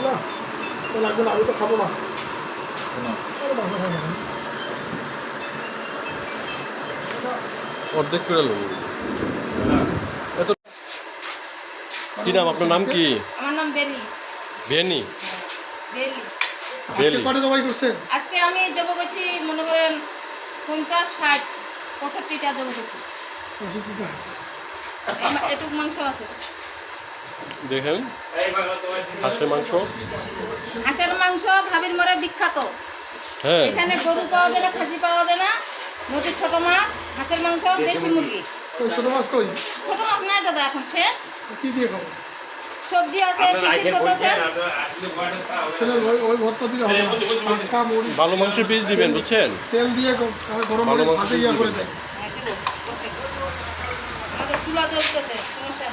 না লাগবে না, আমি তো খাবো না। অর্ধেক করে নেব। এত কি নাম আপনার? নাম কি? আমার নাম বেলি। বেনি? বেলি। আজকে কটা জবাই করছেন? আজকে আমি জব করছি মনে করেন 50, 60, 65টা জব করছি। এটুক মাংস আছে। দেখেন হাঁসের মাংস। হাঁসের মাংস ভাবির মরে বিখ্যাত। হ্যাঁ, এখানে গরু পাওয়া যায় না, খাসি পাওয়া যায় না, নদীর ছোট মাছ, হাঁসের মাংস, দেশি মুরগি। ওই ছোট মাছ কই? ছোট মাছ নাই দাদা, এখন শেষ। কি দিয়ে খাবো? সবজি আছে, টিফিন করতেছে। শুনে ওই ভর্তা দিলে হবে না, টাটকা মরিচ ভালো মাংসের পিস দিবেন, বুঝছেন? তেল দিয়ে গরম ভালো মরিচ মাংস ভাজে ইয়া করে দেয়। হ্যাঁ, দিব, বসে। আমাদের চুলা জ্বলতেছে, সমস্যা নেই।